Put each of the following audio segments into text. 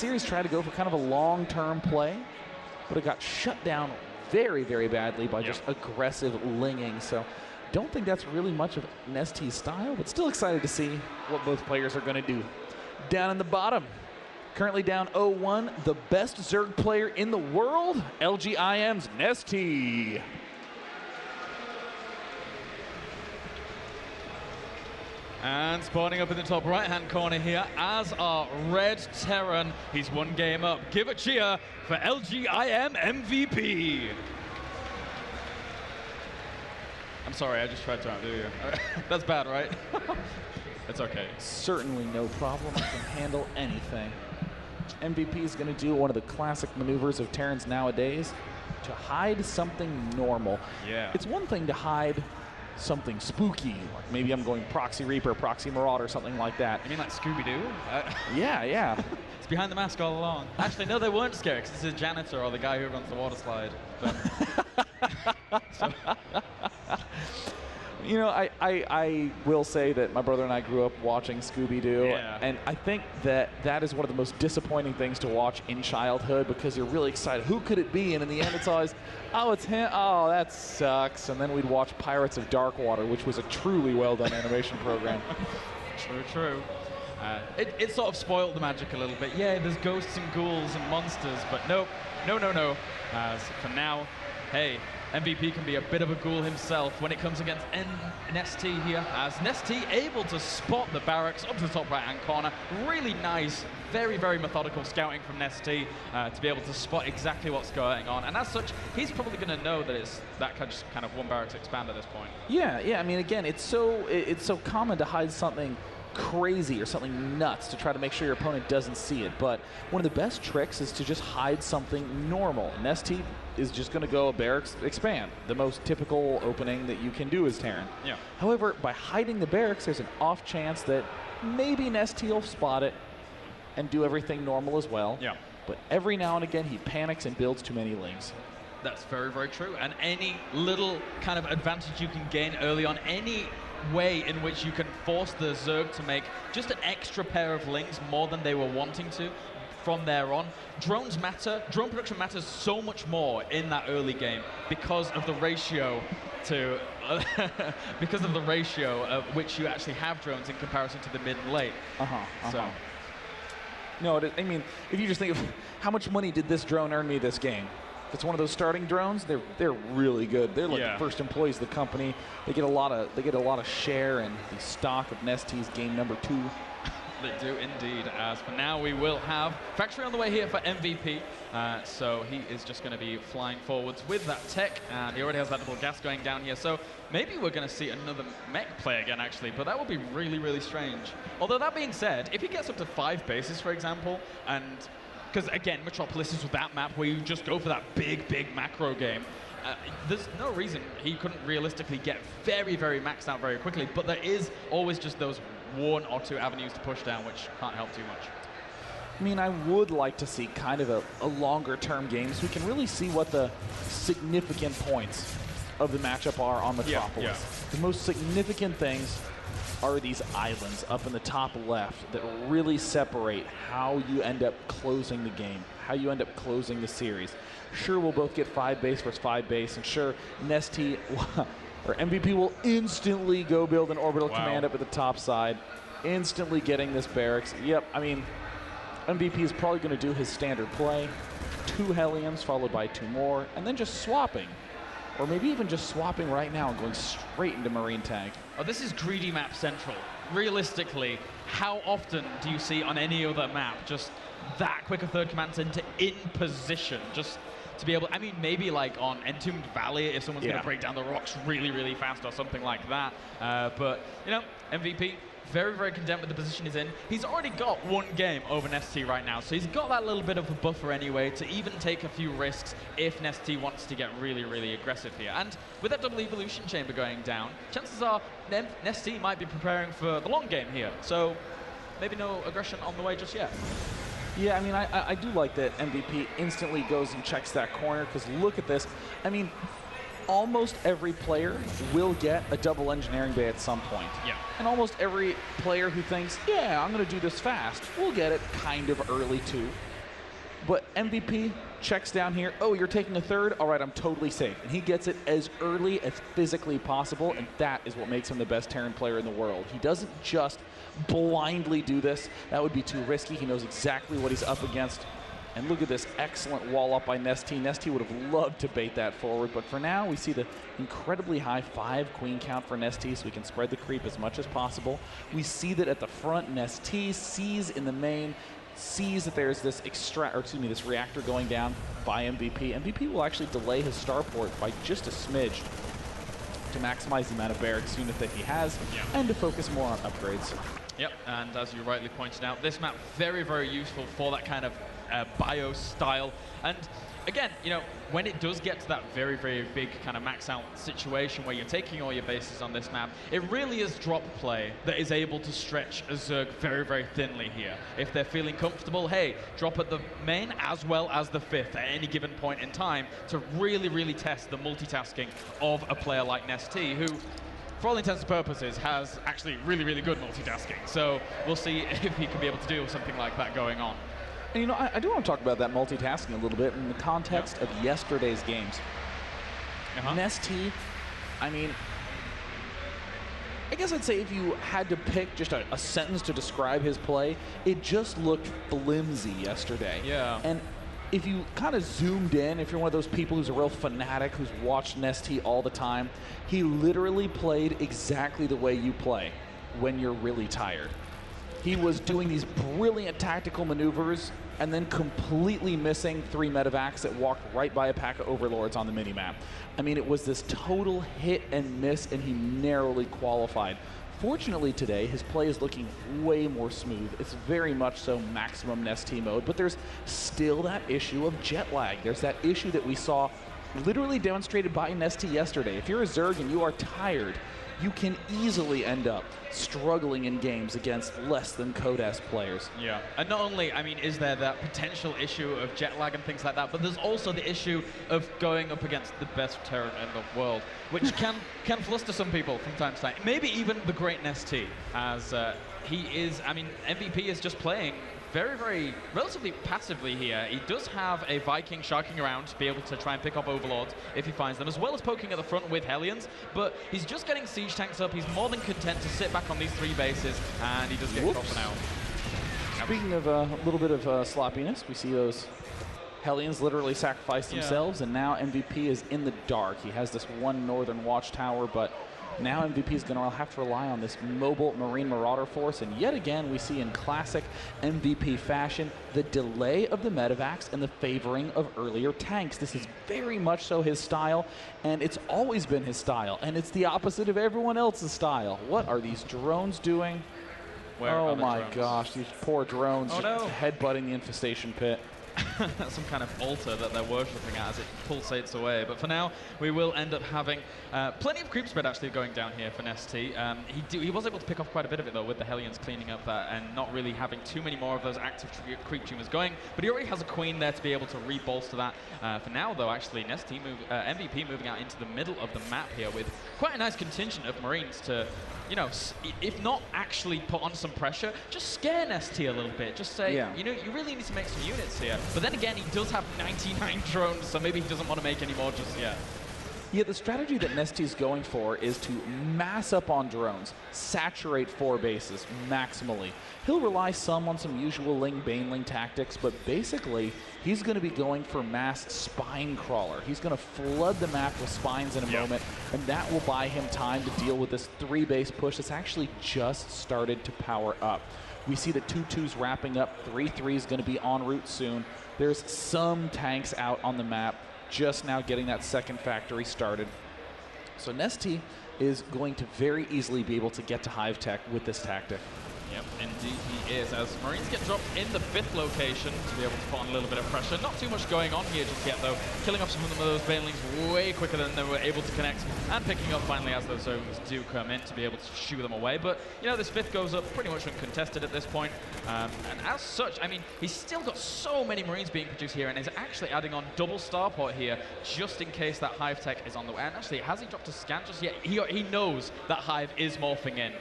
series tried to go for kind of a long-term play, but it got shut down very, very badly by just aggressive linging. So don't think that's really much of NesTea's style, but still excited to see what both players are going to do. Down in the bottom, currently down 0-1, the best Zerg player in the world, IEM's NesTea. And spawning up in the top right-hand corner here, as our Red Terran. He's one game up. Give a cheer for IEM MVP. I'm sorry, I just tried to outdo you. That's bad, right? It's okay. Certainly no problem. I can handle anything. MVP is going to do one of the classic maneuvers of Terrans nowadays, to hide something normal. Yeah. It's one thing to hide something spooky, like maybe I'm going Proxy Reaper, Proxy Marauder, something like that. You mean like Scooby-Doo? Yeah. It's behind the mask all along. Actually, no, they weren't scary, because it's a janitor or the guy who runs the water slide. But, You know, I will say that my brother and I grew up watching Scooby-Doo, and I think that that is one of the most disappointing things to watch in childhood, because you're really excited. Who could it be? And in the end, it's always, oh, it's him. Oh, that sucks. And then we'd watch Pirates of Darkwater, which was a truly well-done animation program. True. It sort of spoiled the magic a little bit. Yeah, there's ghosts and ghouls and monsters, but no. As for now, hey, MVP can be a bit of a ghoul himself when it comes against NesTea here, as NesTea able to spot the barracks up to the top right-hand corner. Really nice, very, very methodical scouting from NesTea to be able to spot exactly what's going on. And as such, he's probably going to know that it's that just kind of one barracks expand at this point. Yeah. I mean, again, it's so common to hide something crazy or something nuts to try to make sure your opponent doesn't see it, but one of the best tricks is to just hide something normal. NesTea is just going to go a barracks expand, the most typical opening that you can do as Terran. Yeah. However, by hiding the barracks, there's an off chance that maybe NesTea will spot it and do everything normal as well. Yeah. But every now and again, he panics and builds too many lings. That's very, very true. And any little kind of advantage you can gain early on, any way in which you can force the Zerg to make just an extra pair of lings more than they were wanting to from there on. Drones matter. Drone production matters so much more in that early game because of the ratio to because of the ratio of which you actually have drones in comparison to the mid and late. So. No, I mean, if you just think of how much money did this drone earn me this game? It's one of those starting drones. They're really good. They're like the first employees of the company. They get a lot of share in the stock of NesTea's game number 2. They do indeed. As for now, we will have Factory on the way here for MVP. So he is just going to be flying forwards with that tech, and he already has that double gas going down here. So maybe we're going to see another mech play again, actually, but that would be really, really strange. Although that being said, if he gets up to 5 bases, for example, and because again, Metropolis is with that map where you just go for that big macro game. There's no reason he couldn't realistically get very, very maxed out very quickly, but there is always just those 1 or 2 avenues to push down, which can't help too much. I mean, I would like to see kind of a longer-term game so we can really see what the significant points of the matchup are on Metropolis. The most significant things are these islands up in the top left that really separate how you end up closing the game, how you end up closing the series. Sure, we'll both get 5 base versus 5 base, and sure, NesTea or MVP will instantly go build an orbital command up at the top side, instantly getting this barracks. Yep, I mean, MVP is probably going to do his standard play, 2 Hellions followed by 2 more, and then just swapping. Or maybe even just swapping right now and going straight into Marine Tag. Oh, this is greedy map central. Realistically, how often do you see on any other map just that quick a third command center in position? Just to be able, I mean, maybe like on Entombed Valley if someone's going to break down the rocks really, really fast or something like that. But, you know, MVP, very, very content with the position he's in. He's already got 1 game over NesTea right now, so he's got that little bit of a buffer anyway to even take a few risks if NesTea wants to get really, really aggressive here. And with that double evolution chamber going down, chances are NesTea might be preparing for the long game here. So maybe no aggression on the way just yet. Yeah, I mean, I do like that MVP instantly goes and checks that corner, because look at this. I mean, almost every player will get a double engineering bay at some point. Yeah. And almost every player who thinks, yeah, I'm going to do this fast, will get it kind of early too. But MVP checks down here. Oh, you're taking a third? All right, I'm totally safe. And he gets it as early as physically possible, and that is what makes him the best Terran player in the world. He doesn't just blindly do this. That would be too risky. He knows exactly what he's up against. And look at this excellent wall up by NesTea. NesTea would have loved to bait that forward, but for now, we see the incredibly high 5 queen count for NesTea, so we can spread the creep as much as possible. We see that at the front, NesTea sees in the main, sees that there's this this reactor going down by MVP. MVP will actually delay his starport by just a smidge to maximize the amount of barracks unit that he has and to focus more on upgrades. Yep, and as you rightly pointed out, this map very, very useful for that kind of bio style. And again, you know, when it does get to that very, very big kind of max out situation where you're taking all your bases on this map, it really is drop play that is able to stretch a Zerg very, very thinly here. If they're feeling comfortable, hey, drop at the main as well as the 5th at any given point in time to really, really test the multitasking of a player like NesTea, who, for all intents and purposes, has actually really, really good multitasking. So we'll see if he can be able to do something like that going on. And you know, I do want to talk about that multitasking a little bit in the context of yesterday's games. NesTea, I mean, I guess I'd say if you had to pick just a sentence to describe his play, it just looked flimsy yesterday. Yeah. And if you kind of zoomed in, if you're one of those people who's a real fanatic who's watched NesTea all the time, he literally played exactly the way you play when you're really tired. He was doing these brilliant tactical maneuvers and then completely missing 3 medevacs that walked right by a pack of overlords on the minimap. I mean, it was this total hit and miss, and he narrowly qualified. Fortunately today, his play is looking way more smooth. It's very much so maximum NesTea mode, but there's still that issue of jet lag. There's that issue that we saw literally demonstrated by NesTea yesterday. If you're a Zerg and you are tired, you can easily end up struggling in games against less than Codes players. Yeah, and not only, I mean, is there that potential issue of jet lag and things like that, but there's also the issue of going up against the best Terran in the world, which can fluster some people from time to time. Maybe even the great NesTea, as he is, I mean, MVP is just playing very, very relatively passively here. He does have a Viking sharking around to be able to try and pick up Overlords if he finds them, as well as poking at the front with Hellions, but he's just getting siege tanks up. He's more than content to sit back on these 3 bases, and he does get caught for now. Speaking of a little bit of sloppiness, we see those Hellions literally sacrifice themselves, and now MVP is in the dark. He has this 1 northern watchtower, but now MVP is going to have to rely on this mobile Marine Marauder force, and yet again we see in classic MVP fashion the delay of the medevacs and the favoring of earlier tanks. This is very much so his style, and it's always been his style, and it's the opposite of everyone else's style. What are these drones doing? Oh my gosh, these poor drones just headbutting the infestation pit. Some kind of altar that they're worshipping as it pulsates away. But for now, we will end up having plenty of creep spread actually going down here for NesTea. He was able to pick off quite a bit of it though with the Hellions cleaning up and not really having too many more of those active creep tumors going. But he already has a queen there to be able to re-bolster that. For now though, actually, MVP moving out into the middle of the map here with quite a nice contingent of Marines to, you know, if not actually put on some pressure, just scare NesTea a little bit. Just say, you know, you really need to make some units here. But then again, he does have 99 drones, so maybe he doesn't want to make any more just yet. Yeah, the strategy that NesTea is going for is to mass up on drones, saturate 4 bases maximally. He'll rely some on some usual Baneling tactics, but basically, he's going to be going for mass spine crawler. He's going to flood the map with spines in a moment, and that will buy him time to deal with this 3-base push that's actually just started to power up. We see the 2-2s wrapping up, 3-3 is going to be en route soon. There's some tanks out on the map, just now getting that second factory started. So NesTea is going to very easily be able to get to Hive Tech with this tactic. Yep, indeed he is, as Marines get dropped in the 5th location to be able to put on a little bit of pressure. Not too much going on here just yet, though. Killing off some of those Banelings way quicker than they were able to connect, and picking up finally as those zones do come in to be able to shoo them away. But, you know, this 5th goes up pretty much uncontested at this point. And as such, I mean, he's still got so many Marines being produced here, and is actually adding on double starport here just in case that Hive Tech is on the way. And actually, has he dropped a scan just yet? He knows that Hive is morphing in.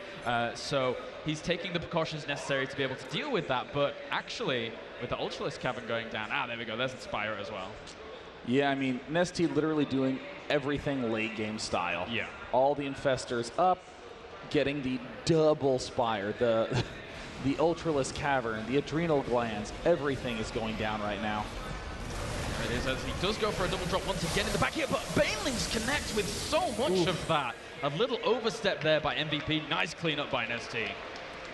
So he's taking the precautions necessary to be able to deal with that, but actually with the Ultralisk Cavern going down. Ah, there we go. There's Inspire as well. Yeah, I mean, NesTea literally doing everything late game style. Yeah. All the Infestors up, getting the double Spire, the Ultralisk Cavern, the Adrenal Glands, everything is going down right now. There it is, as he does go for a double drop once again in the back here, but Banelings connect with so much of that. A little overstep there by MVP. Nice cleanup by NesTea.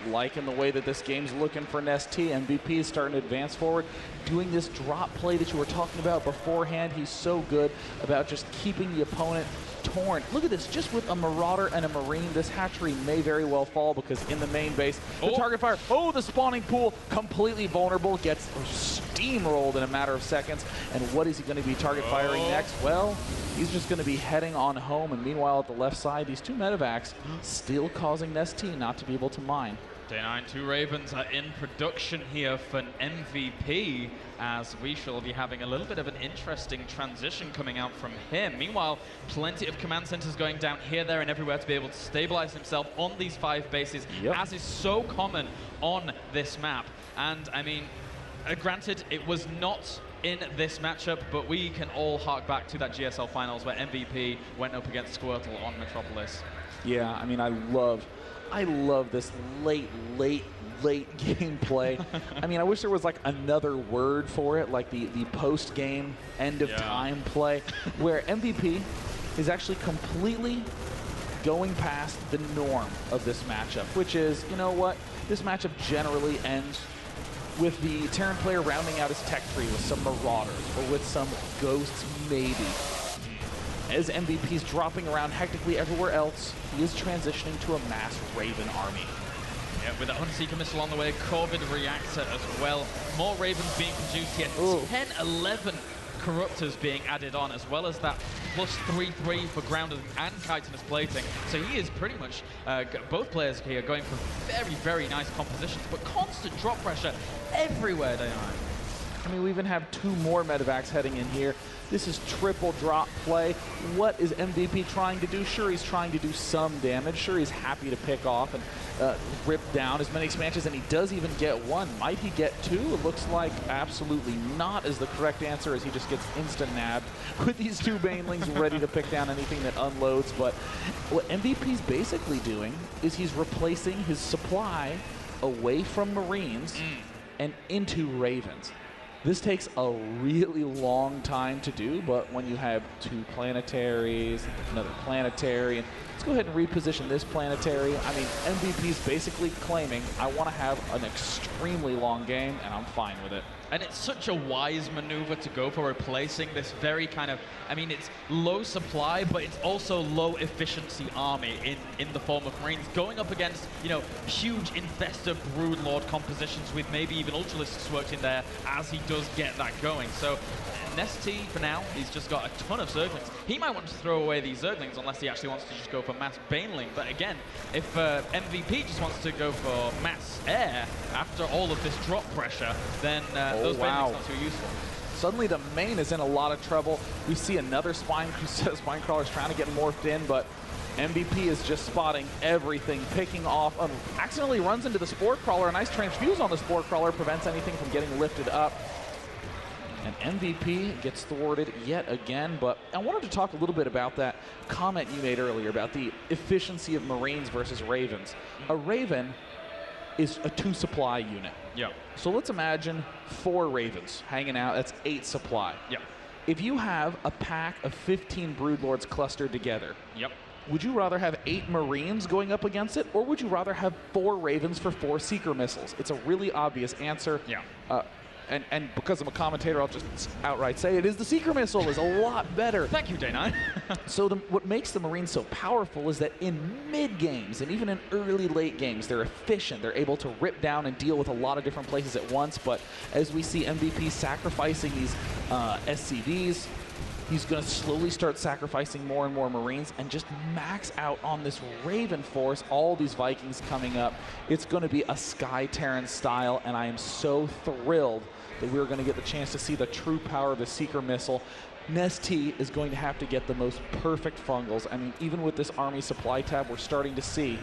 Liking the way that this game's looking for NesTea. MVP is starting to advance forward, doing this drop play that you were talking about beforehand. He's so good about just keeping the opponent torn. Look at this, just with a Marauder and a Marine, this hatchery may very well fall because in the main base, the target fire, the spawning pool, completely vulnerable, gets steamrolled in a matter of seconds. And what is he going to be target firing next? Well, he's just going to be heading on home. And meanwhile, at the left side, these two medevacs still causing NesTea not to be able to mine. Day 9, 2 Ravens are in production here for an MVP, as we shall be having a little bit of an interesting transition coming out from him. Meanwhile, plenty of command centers going down here, there, and everywhere to be able to stabilize himself on these 5 bases, as is so common on this map. And I mean, granted, it was not in this matchup, but we can all hark back to that GSL finals where MVP went up against Squirtle on Metropolis. Yeah, I mean, I love this late game play. I mean, I wish there was like another word for it, like the post-game end of time play, where MVP is actually completely going past the norm of this matchup, which is, you know what, this matchup generally ends with the Terran player rounding out his tech tree with some Marauders or with some Ghosts maybe. As MVP's dropping around hectically everywhere else, he is transitioning to a mass Raven army. Yeah, with that Hunseeker missile on the way, Corvid reactor as well. More Ravens being produced here. 10, 11 Corruptors being added on, as well as that plus 3/3 for grounded and chitinous plating. So he is pretty much, both players here going for very, very nice compositions, but constant drop pressure everywhere they are. I mean, we even have 2 more medevacs heading in here. This is triple drop play. What is MVP trying to do? Sure, he's trying to do some damage. Sure, he's happy to pick off and rip down as many expansions, and he does even get 1. Might he get 2? It looks like absolutely not is the correct answer, as he just gets instant nabbed with these 2 Banelings ready to pick down anything that unloads. But what MVP's basically doing is he's replacing his supply away from Marines and into Ravens. This takes a really long time to do, but when you have 2 planetaries, another planetary, and let's go ahead and reposition this planetary. I mean, MVP's basically claiming, I want to have an extremely long game, and I'm fine with it. And it's such a wise maneuver to go for replacing this very kind of, I mean, it's low supply, but it's also low efficiency army in the form of Marines, going up against, you know, huge Infestor Broodlord compositions with maybe even Ultralisks worked in there as he does get that going. So NesTea, for now, he's just got a ton of Zerglings. He might want to throw away these Zerglings unless he actually wants to just go for mass Baneling. But again, if MVP just wants to go for mass air after all of this drop pressure, then those Banelings not too useful. Suddenly the main is in a lot of trouble. We see another spine crawlers trying to get morphed in, but MVP is just spotting everything, picking off, accidentally runs into the Spore Crawler. A nice transfuse on the Spore Crawler prevents anything from getting lifted up. And MVP gets thwarted yet again, but I wanted to talk a little bit about that comment you made earlier about the efficiency of Marines versus Ravens. A Raven is a 2 supply unit. Yeah. So let's imagine 4 Ravens hanging out, that's 8 supply. Yeah. If you have a pack of 15 Broodlords clustered together, Yep. would you rather have 8 Marines going up against it, or would you rather have 4 Ravens for 4 Seeker missiles? It's a really obvious answer. Yeah. And because I'm a commentator, I'll just outright say it is the Seeker missile is a lot better. Thank you, Day 9. So what makes the Marines so powerful is that in mid-games and even in early late games, they're efficient. They're able to rip down and deal with a lot of different places at once. But as we see MVP sacrificing these SCVs, he's going to slowly start sacrificing more and more Marines and just max out on this Raven force. All these Vikings coming up. It's going to be a Sky Terran style, and I am so thrilled that we're going to get the chance to see the true power of the Seeker missile. NesTea is going to have to get the most perfect fungals. I mean, even with this army supply tab, we're starting to see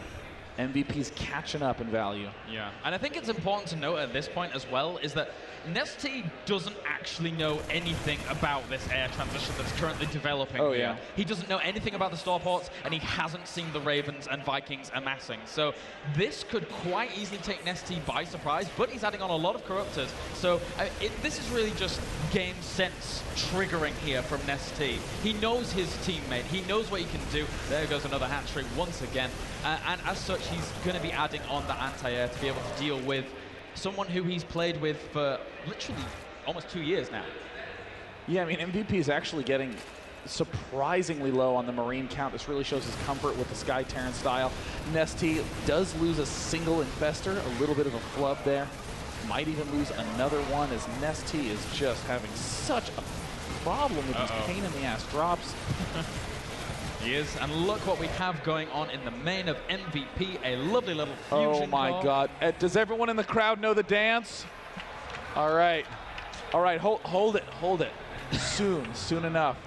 MVP's catching up in value. Yeah, and I think it's important to note at this point as well is that NesTea doesn't actually know anything about this air transition that's currently developing Oh, here. yeah. He doesn't know anything about the starports, and he hasn't seen the Ravens and Vikings amassing. So this could quite easily take NesTea by surprise, but he's adding on a lot of corruptors. So this is really just game sense triggering here from NesTea. He knows his teammate. He knows what he can do. There goes another hat trick once again. And as such, he's going to be adding on the anti-air to be able to deal with someone who he's played with for literally almost 2 years now. Yeah, I mean, MVP is actually getting surprisingly low on the Marine count. This really shows his comfort with the Sky Terran style. NesTea does lose a single Infestor, a little bit of a flub there. Might even lose another one as NesTea is just having such a problem with these pain-in-the-ass drops. He is, and look what we have going on in the main of MVP, a lovely little fusion Oh my core. God. Does everyone in the crowd know the dance? All right, hold it. Soon enough.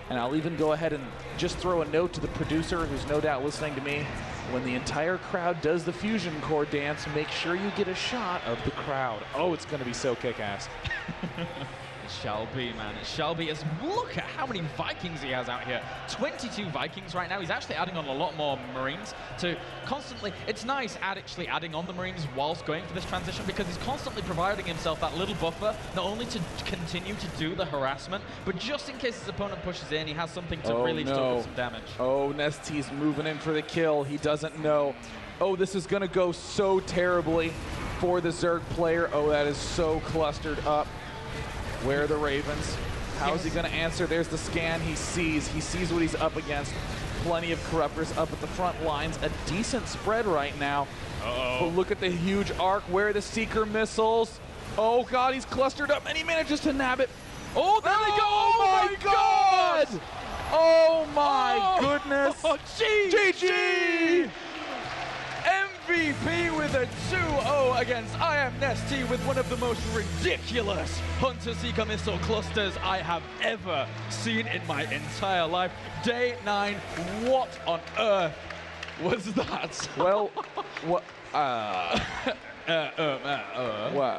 And I'll even go ahead and just throw a note to the producer, who's no doubt listening to me. When the entire crowd does the fusion core dance, make sure you get a shot of the crowd. Oh, it's gonna be so kick-ass. It shall be, man. It shall be. As look at how many Vikings he has out here. 22 Vikings right now. He's actually adding on a lot more Marines to constantly. It's nice actually adding on the Marines whilst going for this transition, because he's constantly providing himself that little buffer, not only to continue to do the harassment, but just in case his opponent pushes in, he has something to really still do some damage. Oh, NesTea's moving in for the kill. He doesn't know. Oh, this is gonna go so terribly for the Zerg player. Oh, that is so clustered up. Where are the Ravens? How is he going to answer? There's the scan. He sees what he's up against. Plenty of corruptors up at the front lines. A decent spread right now. But look at the huge arc. Where are the Seeker missiles? Oh God, he's clustered up and he manages to nab it. Oh, there they go! Oh my God! Oh my goodness! GG! MVP with a 2-0 against IEM NesTea with one of the most ridiculous Hunter-Seeker missile clusters I have ever seen in my entire life. Day 9, what on earth was that? Well, what? Well,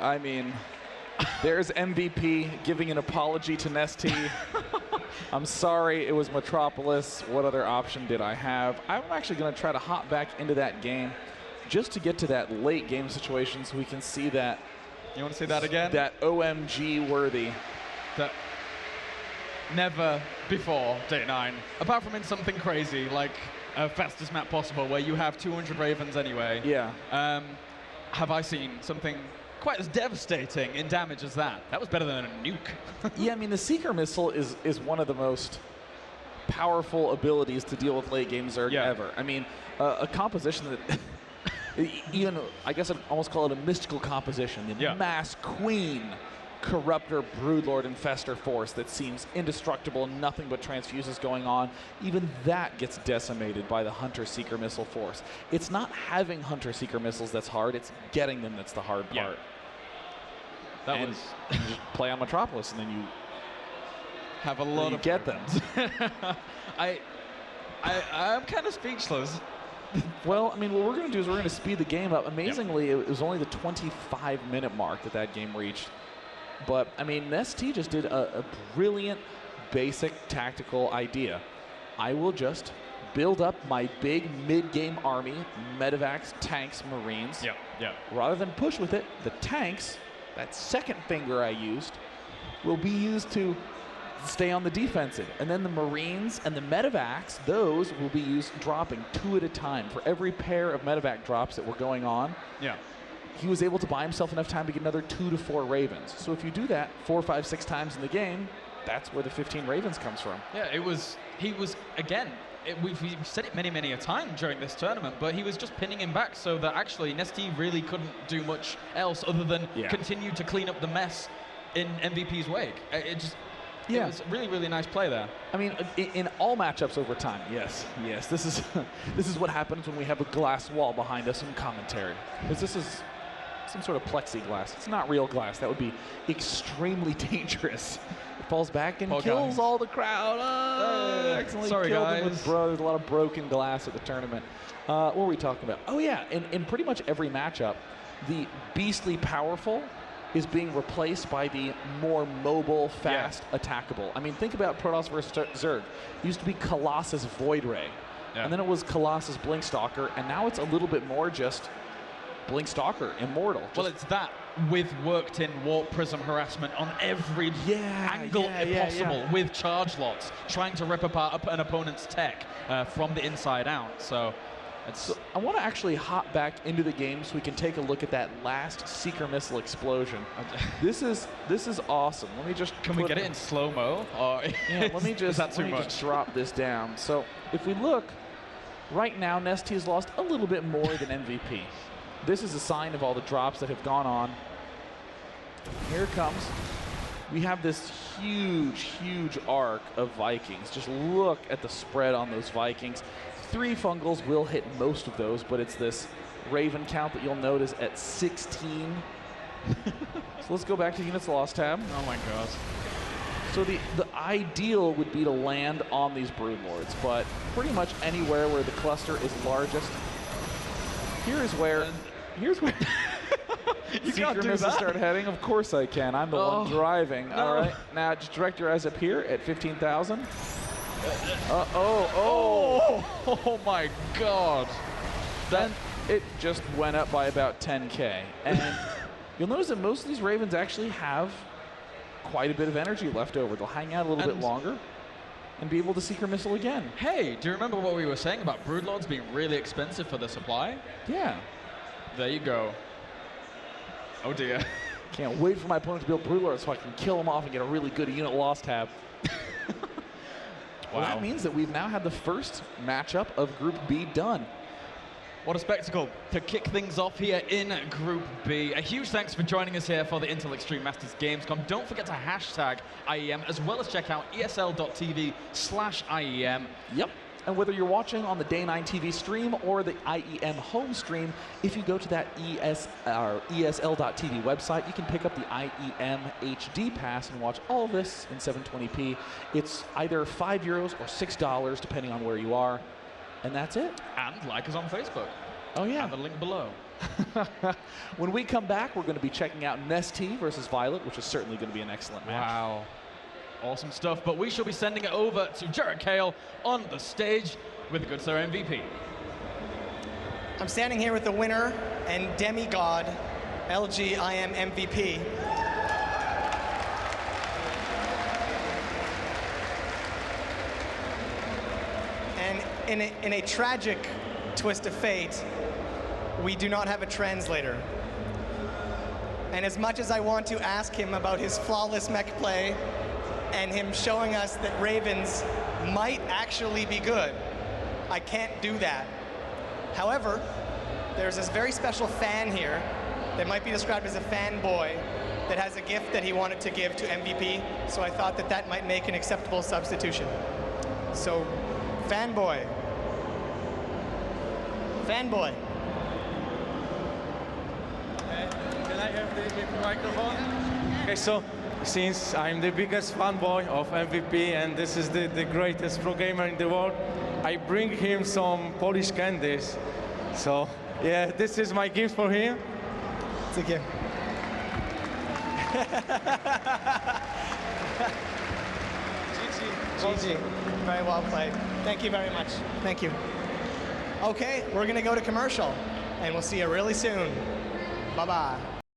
I mean, there's MVP giving an apology to NesTea. I'm sorry, it was Metropolis. What other option did I have? I'm actually going to try to hop back into that game just to get to that late game situation so we can see that. You want to see that again? That OMG worthy. That never before day 9, apart from in something crazy like fastest map possible where you have 200 Ravens anyway. Yeah. Have I seen something quite as devastating in damage as that? That was better than a nuke. Yeah, I mean, the Seeker missile is one of the most powerful abilities to deal with late game Zerg ever. I mean, a composition that even, I guess I'd almost call it a mystical composition. The Mass Queen Corruptor Broodlord Infestor force that seems indestructible and nothing but transfuses going on. Even that gets decimated by the Hunter-Seeker missile force. It's not having Hunter-Seeker missiles that's hard, it's getting them that's the hard part. That and was you just play on Metropolis and then you have a lot of get them. I'm kind of speechless. Well, I mean, what we're going to do is we're going to speed the game up. Amazingly, it was only the 25-minute mark that game reached. But, I mean, NesTea just did a brilliant, basic tactical idea. I will just build up my big mid-game army, medevacs, tanks, Marines. Rather than push with it, the tanks, that second finger I used, will be used to stay on the defensive. And then the Marines and the medevacs, those will be used dropping 2 at a time. For every pair of medevac drops that were going on, he was able to buy himself enough time to get another 2 to 4 Ravens. So if you do that 4, 5, 6 times in the game, that's where the 15 Ravens comes from. Yeah, he was, again, we've said it many a time during this tournament, but he was just pinning him back so that actually NesTea really couldn't do much else other than continue to clean up the mess in MVP's wake. It was a really nice play there. I mean, in all matchups over time, yes. This is this is what happens when we have a glass wall behind us in commentary. Because this is some sort of plexiglass. It's not real glass. That would be extremely dangerous. It falls back and kills all the crowd. Accidentally sorry, killed guys. them with there's a lot of broken glass at the tournament. What were we talking about? Oh yeah, in pretty much every matchup, the beastly powerful is being replaced by the more mobile, fast, attackable. I mean, think about Protoss versus Zerg. It used to be Colossus Void Ray, and then it was Colossus Blinkstalker, and now it's a little bit more just Blinkstalker, Immortal. Well, it's that with worked-in Warp Prism harassment on every angle possible with charge lots, trying to rip apart an opponent's tech from the inside out. So I want to actually hop back into the game so we can take a look at that last Seeker missile explosion. This is awesome. Let me just can we get it in slow-mo? Let me just drop this down. So if we look right now, NesTea has lost a little bit more than MVP. This is a sign of all the drops that have gone on. Here it comes. We have this huge arc of Vikings. Just look at the spread on those Vikings. 3 fungals will hit most of those, but it's this Raven count that you'll notice at 16. So let's go back to units lost tab. Oh my gosh. So the ideal would be to land on these Broodlords, but pretty much anywhere where the cluster is largest. Here's where you can't do missiles that. start heading. Of course I can. I'm the one driving. No. All right. Now just direct your eyes up here at 15,000. Oh my God. Then it just went up by about 10K. And you'll notice that most of these Ravens actually have quite a bit of energy left over. They'll hang out a little bit longer and be able to Seeker missile again. Hey, do you remember what we were saying about Broodlords being really expensive for the supply? Yeah. There you go. Oh dear. Can't wait for my opponent to build Broodlords so I can kill them off and get a really good unit loss tab. Well, that means that we've now had the first matchup of Group B done. What a spectacle to kick things off here in Group B. A huge thanks for joining us here for the Intel Extreme Masters Gamescom. Don't forget to hashtag IEM, as well as check out esl.tv/IEM. Yep. And whether you're watching on the Day 9 TV stream or the IEM home stream, if you go to that esl.tv website, you can pick up the IEM HD pass and watch all of this in 720p. It's either €5 or $6, depending on where you are. And that's it. And like us on Facebook. Oh, yeah. And the link below. When we come back, we're going to be checking out NesTea versus Violet, which is certainly going to be an excellent match. Wow. Awesome stuff. But we shall be sending it over to Jared Kale on the stage with the good sir MVP. I'm standing here with the winner and demigod, LG IEM MVP. And in a tragic twist of fate, we do not have a translator. And as much as I want to ask him about his flawless mech play and him showing us that Ravens might actually be good, I can't do that. However, there's this very special fan here that might be described as a fanboy that has a gift that he wanted to give to MVP, so I thought that that might make an acceptable substitution. So, fanboy. Fanboy. Can I have the microphone? Okay, so since I'm the biggest fanboy of MVP and this is the greatest pro gamer in the world, I bring him some Polish candies. So, yeah, this is my gift for him. It's a gift. GG. Very well played. Thank you very much. Thank you. Okay, we're going to go to commercial, and we'll see you really soon. Bye-bye.